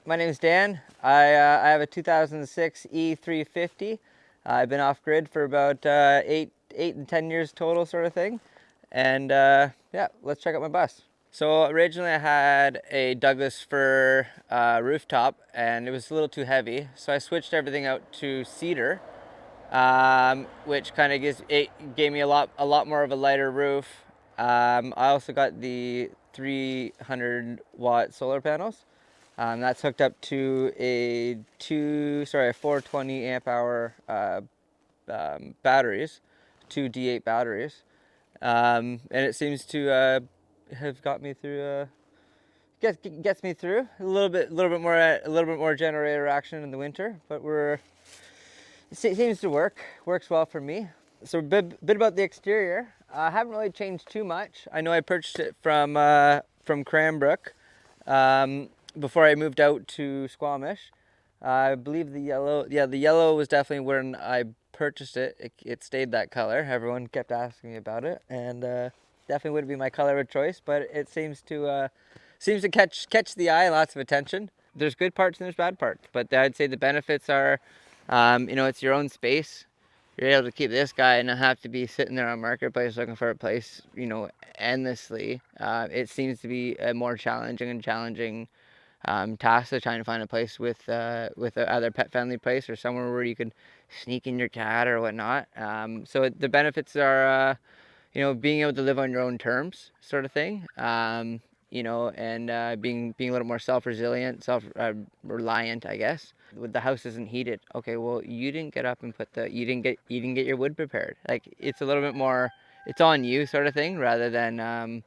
My name is Dan. I have a 2006 E350. I've been off grid for about 8 and 10 years total, sort of thing. And yeah, let's check out my bus. So originally I had a Douglas fir rooftop, and it was a little too heavy. So I switched everything out to cedar, which kind of gave me a lot more of a lighter roof. I also got the 300-watt solar panels. That's hooked up to a 420 amp hour batteries, two D8 batteries, and it seems to have got me through. Gets me through a little bit more generator action in the winter, but it seems to works well for me. So a bit about the exterior. I haven't really changed too much. I know I purchased it from Cranbrook before I moved out to Squamish. I believe the yellow was definitely when I purchased it. It stayed that color. Everyone kept asking me about it, and definitely wouldn't be my color of choice, but it seems to catch the eye, lots of attention. There's good parts and there's bad parts, but I'd say the benefits are, it's your own space. You're able to keep this guy and not have to be sitting there on Marketplace looking for a place, endlessly. It seems to be a more challenging task of trying to find a place with a other pet friendly place or somewhere where you could sneak in your cat or whatnot. So the benefits are, being able to live on your own terms, sort of thing. And being a little more self-resilient, self-reliant, I guess. The house isn't heated. Okay, well, you didn't get up and you didn't get your wood prepared. Like, it's a little bit more, it's on you, sort of thing, rather than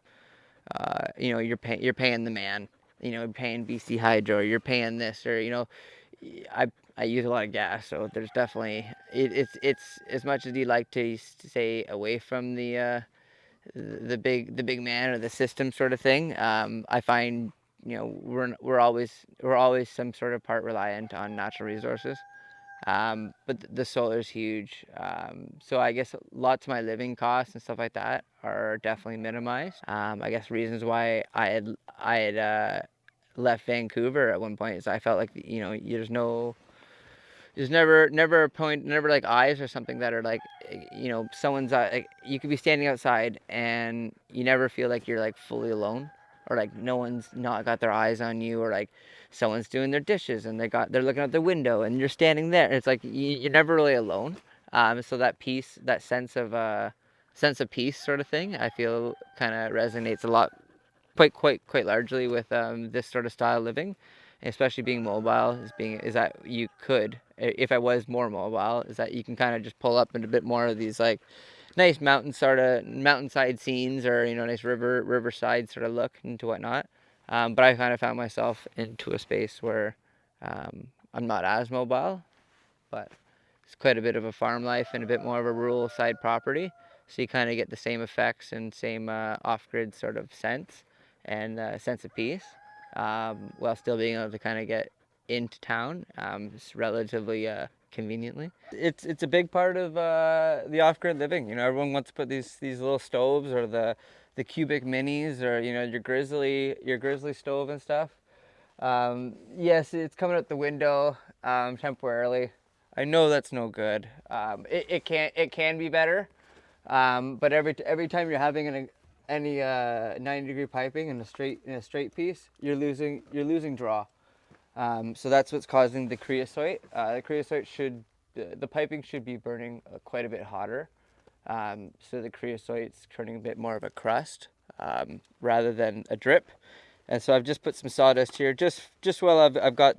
you're paying the man. You're paying BC Hydro, or you're paying this, or I I use a lot of gas, so there's definitely it's as much as you like to stay away from the big man or the system, sort of thing. I find we're always some sort of part reliant on natural resources. But the solar is huge. So I guess lots of my living costs and stuff like that are definitely minimized. I guess reasons why I had left Vancouver at one point is I felt like there's never a point, never like eyes or something that are like, someone's like, you could be standing outside and you never feel like you're like fully alone, or like no one's not got their eyes on you, or like someone's doing their dishes and they're looking out the window and you're standing there. It's like you're never really alone. So that peace, that sense of peace, sort of thing, I feel kind of resonates a lot, quite largely with this sort of style of living, especially being mobile. Is that you could, if I was more mobile, is that you can kind of just pull up into a bit more of these like nice mountainside scenes, or nice riverside sort of look into whatnot. But I kind of found myself into a space where I'm not as mobile, but it's quite a bit of a farm life and a bit more of a rural side property. So you kind of get the same effects and same off-grid sort of sense and sense of peace, while still being able to kind of get into town relatively conveniently. It's a big part of the off-grid living. Everyone wants to put these little stoves, or the cubic minis, or your grizzly stove and stuff. Yes, it's coming out the window temporarily. I know that's no good. It can be better, but every time you're having any 90-degree piping in a straight piece, you're losing draw. So that's what's causing the creosote. The piping should be burning quite a bit hotter. So the creosote's turning a bit more of a crust, rather than a drip. And so I've just put some sawdust here, just while I've got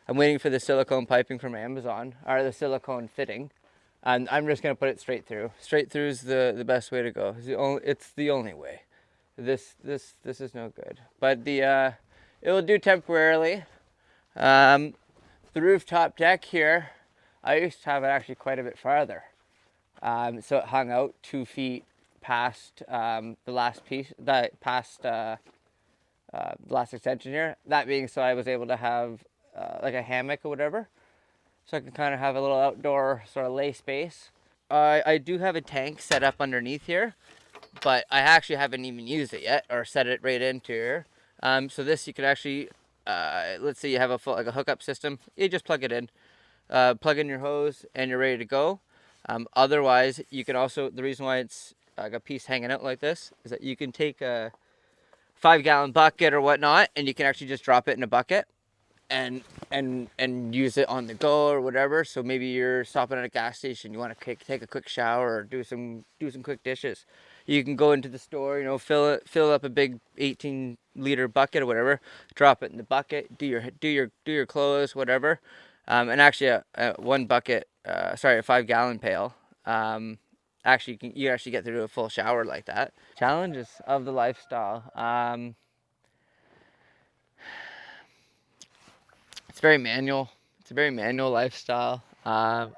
I'm waiting for the silicone piping from Amazon, or the silicone fitting, and I'm just gonna put it straight through. Straight through is the best way to go. It's the only way. This is no good, but it will do temporarily. Um, the rooftop deck here, I used to have it actually quite a bit farther. So it hung out 2 feet past the last piece, the last extension here. That being so, I was able to have like a hammock or whatever, so I can kind of have a little outdoor sort of lay space. I do have a tank set up underneath here, but I actually haven't even used it yet or set it right into here. So this, you could actually let's say you have a full, like a hookup system, you just plug it in, plug in your hose, and you're ready to go. Otherwise, you can also, the reason why it's like a piece hanging out like this is that you can take a 5 gallon bucket or whatnot, and you can actually just drop it in a bucket and and use it on the go or whatever. So maybe you're stopping at a gas station, you want to take a quick shower or do some quick dishes. You can go into the store, fill up a big 18-liter bucket or whatever, drop it in the bucket, do your clothes, whatever. And actually, one bucket, sorry, a 5 gallon pail. Actually, you actually get to do a full shower like that. Challenges of the lifestyle. It's very manual. It's a very manual lifestyle. I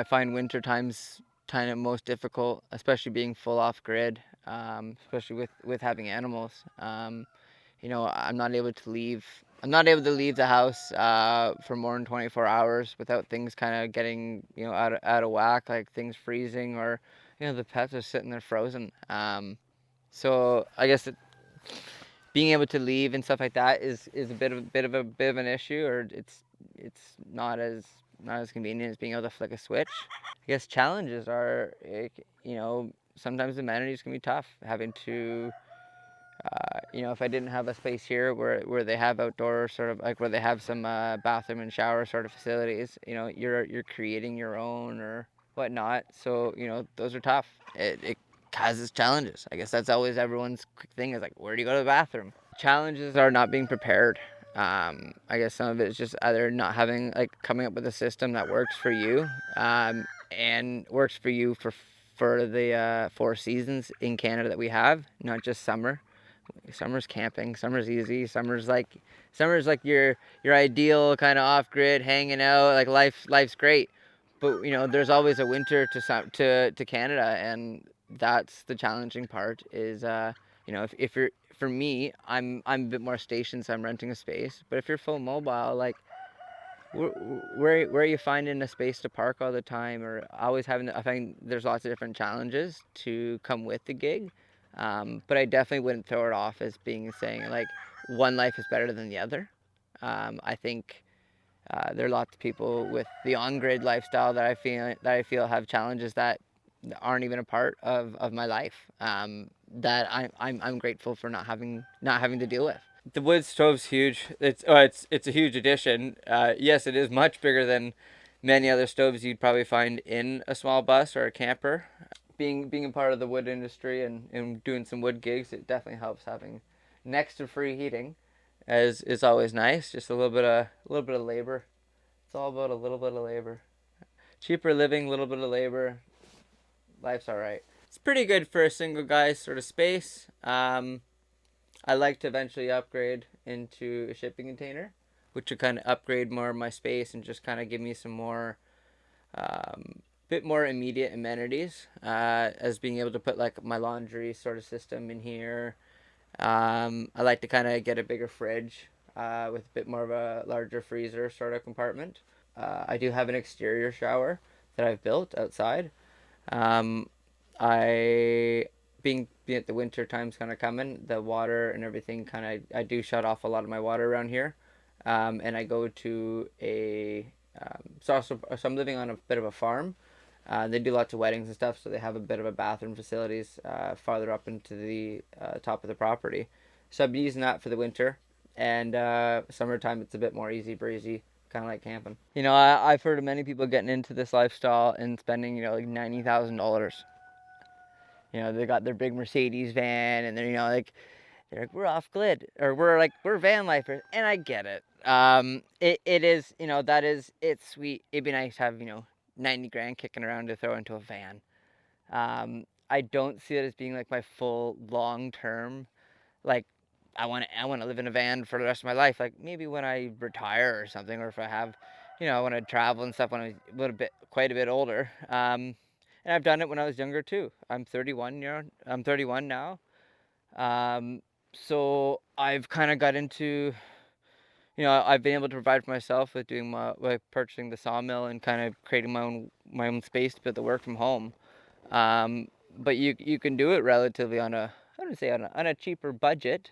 find winter times kind of most difficult, especially being full off grid, especially with having animals. I'm not able to leave. I'm not able to leave the house for more than 24 hours without things kind of getting out of whack, like things freezing or the pets are sitting there frozen. So I guess being able to leave and stuff like that is a bit of an issue, or it's not as convenient as being able to flick a switch. I guess challenges are, sometimes the amenities can be tough. Having to, if I didn't have a space here where they have outdoor sort of like where they have some bathroom and shower sort of facilities, you're creating your own or whatnot. So those are tough. It causes challenges. I guess that's always everyone's quick thing is like, where do you go to the bathroom? Challenges are not being prepared. I guess some of it is just either not having, like, coming up with a system that works for you, and works for you for the 4 seasons in Canada that we have, not just summer. Summer's camping. Summer's easy. Summer's like your ideal kind of off grid, hanging out. Like life's great, but there's always a winter to Canada, and that's the challenging part. Is if you're for me, I'm a bit more stationed, so I'm renting a space. But if you're full mobile, like where where are you finding a space to park all the time, or always having? I find there's lots of different challenges to come with the gig, but I definitely wouldn't throw it off as being saying like one life is better than the other. I think there are lots of people with the on-grid lifestyle that I feel have challenges that aren't even a part of my life. That I'm grateful for not having to deal with. The wood stove's huge. It's a huge addition. Yes, it is much bigger than many other stoves you'd probably find in a small bus or a camper. Being a part of the wood industry and doing some wood gigs, it definitely helps having next to free heating, as is always nice. Just a little bit of labor. It's all about a little bit of labor. Cheaper living, a little bit of labor. Life's all right. It's pretty good for a single guy sort of space. I like to eventually upgrade into a shipping container, which would kind of upgrade more of my space and just kind of give me some more, bit more immediate amenities, as being able to put like my laundry sort of system in here. I like to kind of get a bigger fridge, with a bit more of a larger freezer sort of compartment. I do have an exterior shower that I've built outside. Um, I being at the winter time's kind of coming, the water and everything kind of I do shut off a lot of my water around here, and I go to so I'm living on a bit of a farm. They do lots of weddings and stuff, so they have a bit of a bathroom facilities farther up into the top of the property. So I've been using that for the winter, and summertime it's a bit more easy breezy, kind of like camping. I've heard of many people getting into this lifestyle and spending like $90,000. They got their big Mercedes van, and they're like we're off grid, or we're van lifers, and I get it. It is it's sweet. It'd be nice to have 90 grand kicking around to throw into a van. I don't see it as being like my full long term, like I want to live in a van for the rest of my life. Like maybe when I retire or something, or if I have, I want to travel and stuff when I'm quite a bit older. And I've done it when I was younger too. I'm 31. I'm 31 now. So I've kind of got into, I've been able to provide for myself with doing purchasing the sawmill and kind of creating my own space to be able to work from home. But you can do it relatively I wouldn't say on a cheaper budget.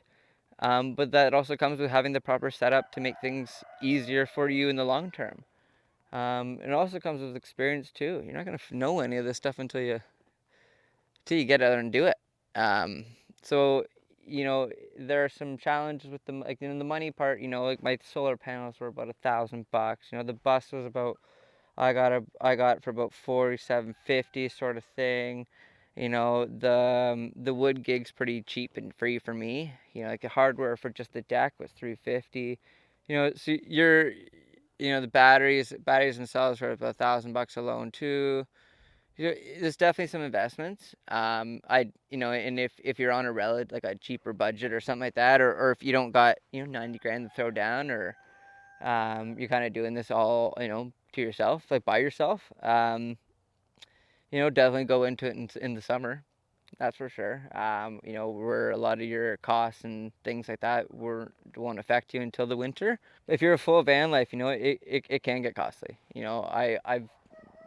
But that also comes with having the proper setup to make things easier for you in the long term. It also comes with experience too. You're not gonna know any of this stuff until you get out there and do it. Um, so there are some challenges with the like in the money part. Like my solar panels were about $1,000. The bus was about I got it for about 47.50 sort of thing. The wood gig's pretty cheap and free for me. Like the hardware for just the deck was 350. So the batteries and cells are about $1,000 alone too. There's definitely some investments. And if you're on a relative like a cheaper budget or something like that, or if you don't got 90 grand to throw down, or you're kind of doing this all to yourself, like by yourself. Definitely go into it in the summer. That's for sure. Where a lot of your costs and things like that won't affect you until the winter. If you're a full van life, it can get costly.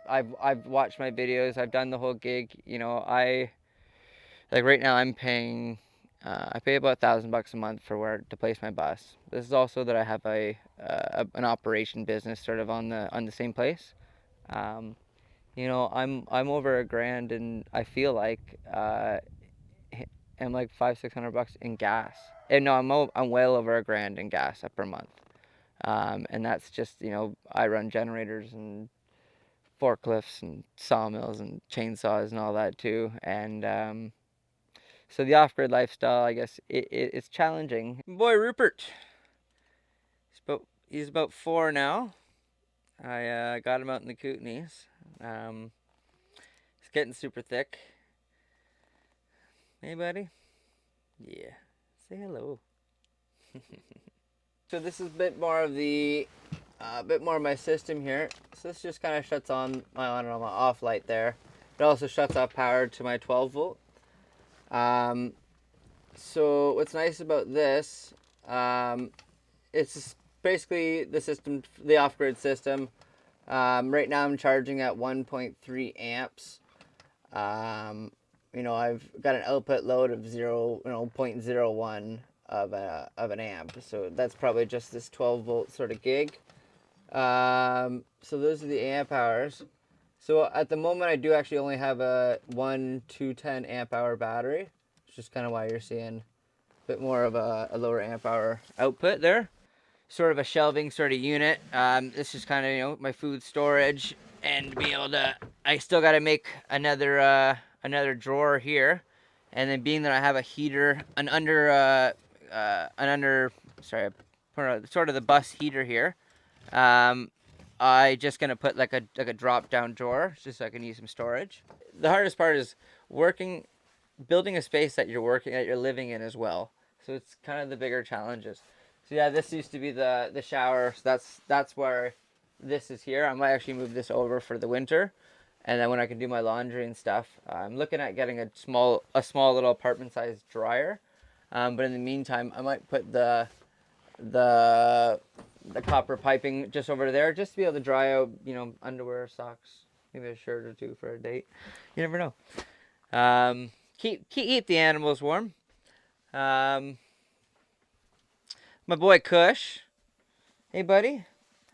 I've watched my videos. I've done the whole gig. I like right now I'm paying. I pay about $1,000 a month for where to place my bus. This is also that I have an operation business sort of on the same place. Um, I'm over a grand, and I feel like I'm like 500-600 bucks in gas. And no, I'm well over a grand in gas per month. And that's just I run generators and forklifts and sawmills and chainsaws and all that too. And so the off-grid lifestyle, I guess, it's challenging. Boy, Rupert, he's about 4 now. I got him out in the Kootenays. He's getting super thick. Hey, buddy. Yeah. Say hello. So this is a bit more of my system here. So this just kind of shuts on my on and my off light there. It also shuts off power to my 12 volt. So what's nice about this, it's basically the system, the off-grid system. Right now I'm charging at 1.3 amps. I've got an output load of 0.01 of an amp. So that's probably just this 12 volt sort of gig. So those are the amp hours. So at the moment I do actually only have a 210 amp hour battery, which is kind of why you're seeing a bit more of a lower amp hour output there. Sort of a shelving sort of unit. This is kind of my food storage, and be able to. I still got to make another drawer here, and then being that I have a heater, sorry, sort of the bus heater here. I just gonna put like a drop down drawer just so I can use some storage. The hardest part is building a space that you're living in as well. So it's kind of the bigger challenges. So yeah, this used to be the shower. So that's where this is here. I might actually move this over for the winter, and then when I can do my laundry and stuff, I'm looking at getting a small little apartment sized dryer. But in the meantime, I might put the copper piping just over there, just to be able to dry out underwear, socks, maybe a shirt or two for a date. You never know. Keep the animals warm. My boy Kush. Hey, buddy.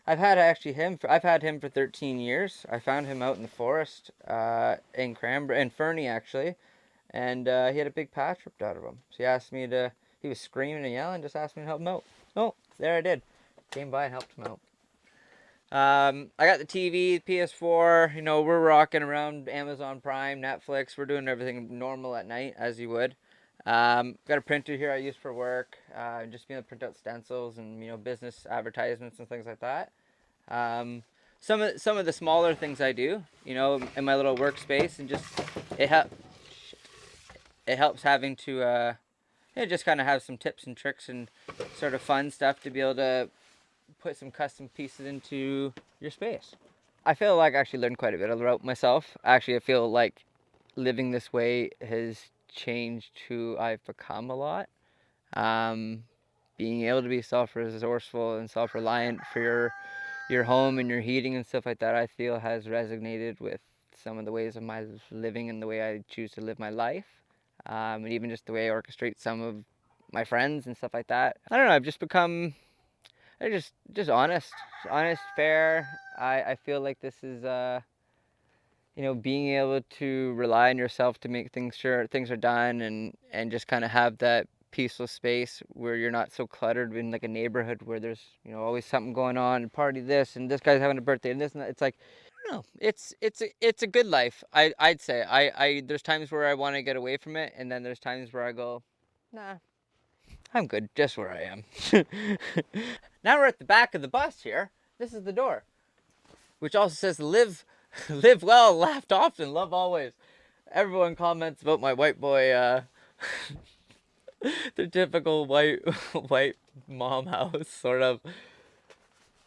I've had him for 13 years. I found him out in the forest in Fernie actually, and he had a big patch ripped out of him. So he was screaming and yelling, just asked me to help him out. Oh, there I did. Came by and helped him out. I got the TV, PS4. We're rocking around Amazon Prime, Netflix. We're doing everything normal at night, as you would. Got a printer here I use for work. Just being able to print out stencils and business advertisements and things like that. Some of the smaller things I do, in my little workspace, and just it help it helps having to just kind of have some tips and tricks and sort of fun stuff to be able to put some custom pieces into your space. I feel like I actually learned quite a bit about myself. Actually, I feel like living this way has changed who I've become a lot. Um, Being able to be self-resourceful and self-reliant for your home and your heating and stuff like that, I feel has resonated with some of the ways of my living and the way I choose to live my life, and even just the way I orchestrate some of my friends and stuff like that. I don't know. I've just become just honest, fair. I feel like this is being able to rely on yourself to make things sure things are done, and just kind of have that peaceful space where you're not so cluttered in like a neighborhood where there's always something going on, party this and this guy's having a birthday and this and that. It's like, I don't know, it's a good life. I'd say I there's times where I want to get away from it, and then there's times where I go, nah, I'm good just where I am. Now we're at the back of the bus here. This is the door, which also says live live well, laugh often, love always. Everyone comments about my white boy, the typical white white mom house sort of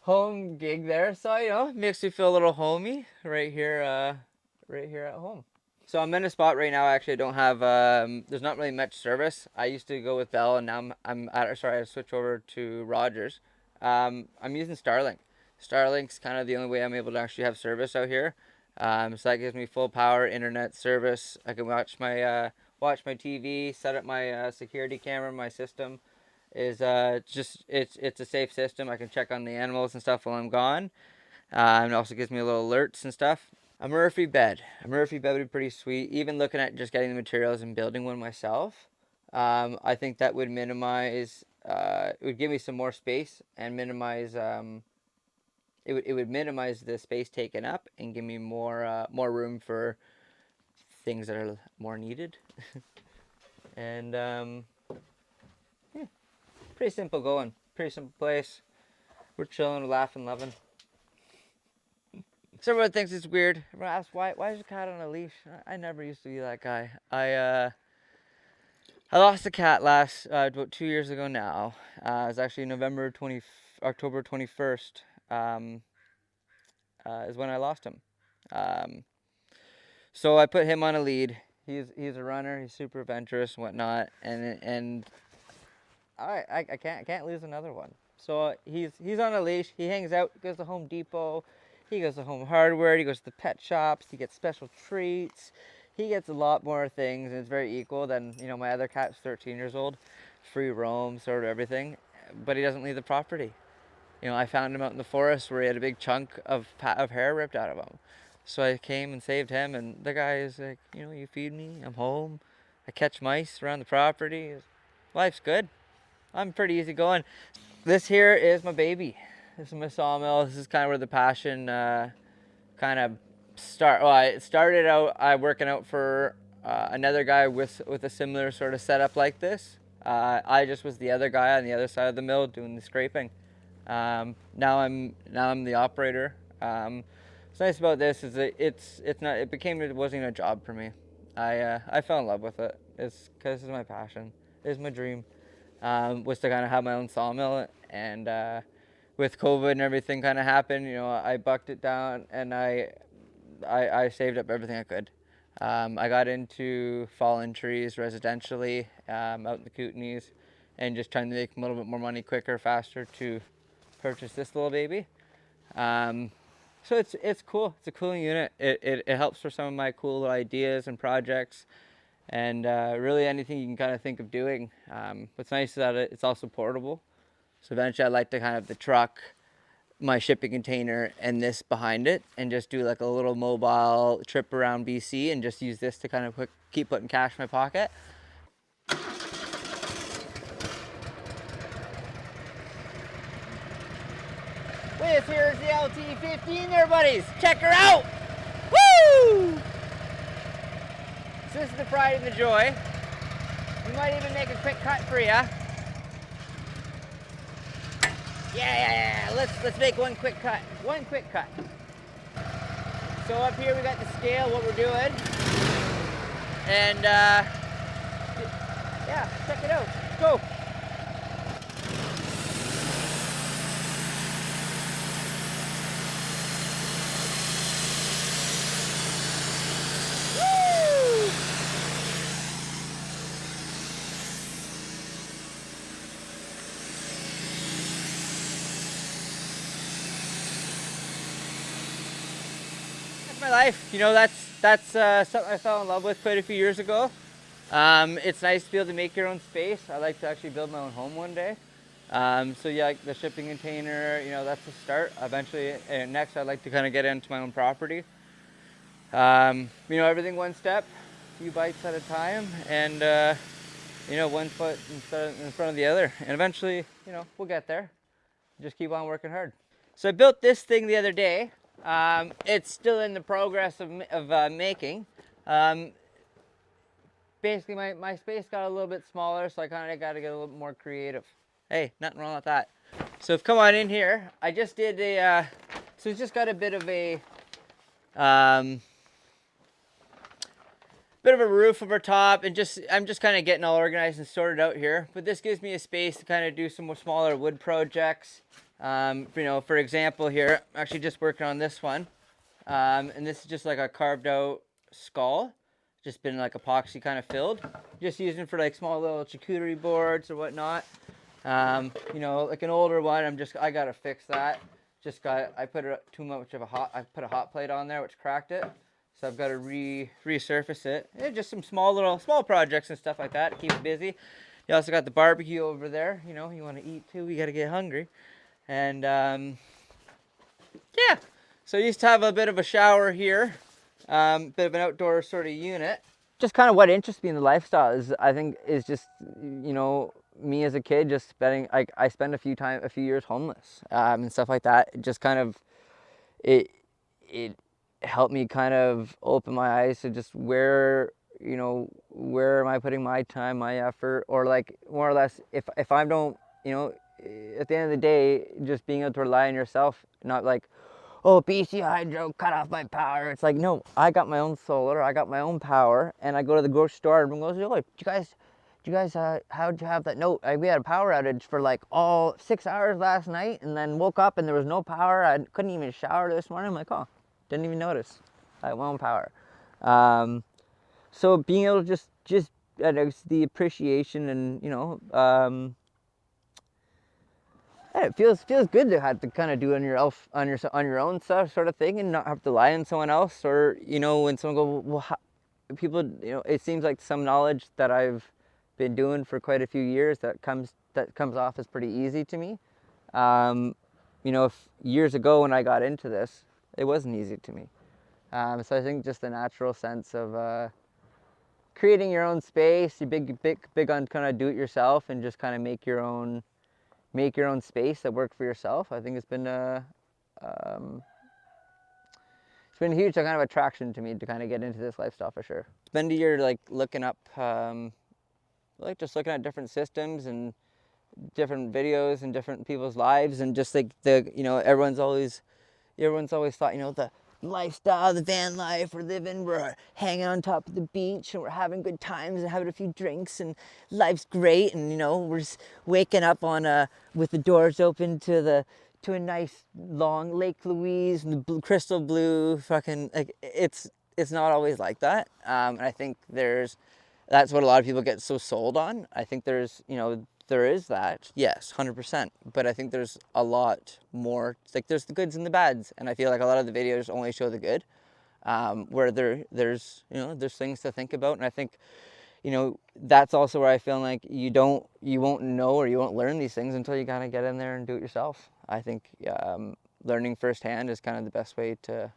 home gig there. So it makes me feel a little homey right here at home. So I'm in a spot right now. Actually, I don't have. There's not really much service. I used to go with Bell, and now I'm at. Sorry, I had to switch over to Rogers. I'm using Starlink. Starlink's kind of the only way I'm able to actually have service out here. So that gives me full power internet service. I can watch my TV, set up my security camera. My system is just it's a safe system. I can check on the animals and stuff while I'm gone. And it also gives me little alerts and stuff. A Murphy bed. A Murphy bed would be pretty sweet. Even looking at just getting the materials and building one myself, I think that would minimize. It would give me some more space and minimize. It would minimize the space taken up and give me more room for things that are more needed. And yeah, pretty simple going. Pretty simple place. We're chilling, laughing, loving. So everyone thinks it's weird. Everyone asks why is a cat on a leash? I never used to be that guy. I lost a cat about 2 years ago now. It was actually October 21st. Is when I lost him. Um, so I put him on a lead. He's a runner. He's super adventurous and whatnot. And I can't lose another one. So he's on a leash. He hangs out. He goes to Home Depot. He goes to Home Hardware. He goes to the pet shops. He gets special treats. He gets a lot more things, and it's very equal than my other cat's 13 years old, free roam, sort of everything. But he doesn't leave the property. I found him out in the forest where he had a big chunk of hair ripped out of him. So I came and saved him, and the guy is like, you feed me, I'm home. I catch mice around the property. Life's good. I'm pretty easy going. This here is my baby. This is my sawmill. This is kind of where the passion kind of start. Well, I started out working out for another guy with a similar sort of setup like this. I just was the other guy on the other side of the mill doing the scraping. Now I'm the operator. What's nice about this is that it wasn't even a job for me. I fell in love with it. It's because this is my passion. It's my dream. Was to kind of have my own sawmill, and with COVID and everything kind of happened, I bucked it down, and I saved up everything I could. I got into fallen trees residentially out in the Kootenays, and just trying to make a little bit more money quicker, faster to purchase this little baby. So it's cool. It's a cool unit. It helps for some of my cool little ideas and projects, and really anything you can kind of think of doing. What's nice is that it's also portable. So eventually I'd like to kind of have the truck, my shipping container, and this behind it, and just do like a little mobile trip around BC and just use this to kind of keep putting cash in my pocket. This here is the LT15 there, buddies. Check her out. Woo! So this is the pride and the joy. We might even make a quick cut for you. Yeah. Let's make one quick cut. One quick cut. So up here we got the scale, what we're doing. And yeah, check it out. Let's go. My life, that's something I fell in love with quite a few years ago. It's nice to be able to make your own space. I like to actually build my own home one day. So yeah, like the shipping container, that's the start. Eventually, next I'd like to kind of get into my own property. Everything one step, a few bites at a time, and one foot in front of the other. And eventually, we'll get there. Just keep on working hard. So I built this thing the other day. It's still in the progress of making. Basically, my space got a little bit smaller, so I kind of got to get a little more creative. Hey, nothing wrong with that. So come on in here. I just did so it's just got a bit of a roof over top, and I'm just kind of getting all organized and sorted out here. But this gives me a space to kind of do some more smaller wood projects. For example, here I'm actually just working on this one, and this is just like a carved out skull, just been like epoxy kind of filled. Just using for like small little charcuterie boards or whatnot. Like an older one, I gotta fix that. I put I put a hot plate on there which cracked it. So I've got to resurface it. Just some small projects and stuff like that to keep it busy. You also got the barbecue over there. You want to eat too. We got to get hungry. And yeah, so I used to have a bit of a shower here, bit of an outdoor sort of unit. Just kind of what interests me in the lifestyle is just me as a kid just spending I spent a few years homeless and stuff like that. It just kind of it helped me kind of open my eyes to just where am I putting my time, my effort, or like more or less if I don't at the end of the day, just being able to rely on yourself, not like, oh, BC Hydro cut off my power. It's like, no, I got my own solar, I got my own power, and I go to the grocery store and everyone goes, oh, do you guys how'd you have that? No, we had a power outage for like all 6 hours last night, and then woke up and there was no power. I couldn't even shower this morning. I'm like, oh, didn't even notice. I have my own power. So being able to just the appreciation and it feels good to have to kind of do it on your own stuff sort of thing, and not have to rely on someone else. Or when someone go, well, people, it seems like some knowledge that I've been doing for quite a few years that comes off as pretty easy to me. If years ago when I got into this, it wasn't easy to me. So I think just the natural sense of creating your own space, you big on kind of do it yourself and just kind of make your own space that work for yourself. I think it's been a huge kind of attraction to me to kind of get into this lifestyle for sure. Spend a year like looking up, just looking at different systems and different videos and different people's lives, and just like everyone's always thought the lifestyle, the van life we're living, we're hanging on top of the beach and we're having good times and having a few drinks and life's great, and we're just waking up on with the doors open to a nice long Lake Louise and the crystal blue fucking, like, it's not always like that. And I think that's what a lot of people get so sold on. I think there is that, yes, 100%. But I think there's a lot more. Like, there's the goods and the bads, and I feel like a lot of the videos only show the good, where there's things to think about. And I think that's also where I feel like you won't know or you won't learn these things until you kind of get in there and do it yourself. I think learning firsthand is kind of the best way to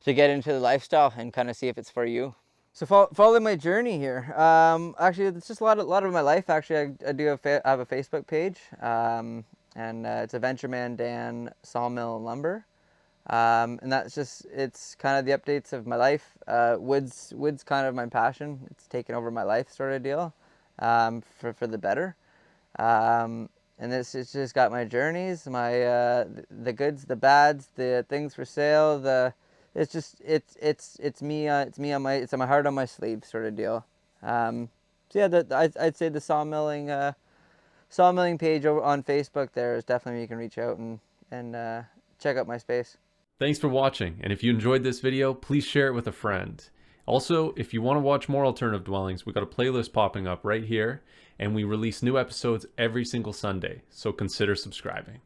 get into the lifestyle and kind of see if it's for you. So follow my journey here. Actually, it's just a lot of my life. Actually, I do have a Facebook page, and it's Adventure Man Dan Sawmill and Lumber, and it's kind of the updates of my life. Wood's kind of my passion. It's taken over my life, sort of deal, for the better. And it's just got my journeys, my the goods, the bads, the things for sale, it's me on my heart on my sleeve sort of deal. So yeah, I'd say the sawmilling page over on Facebook there is definitely where you can reach out and check out my space. Thanks for watching, and if you enjoyed this video, please share it with a friend. Also, if you want to watch more alternative dwellings, we got a playlist popping up right here, and we release new episodes every single Sunday, so consider subscribing.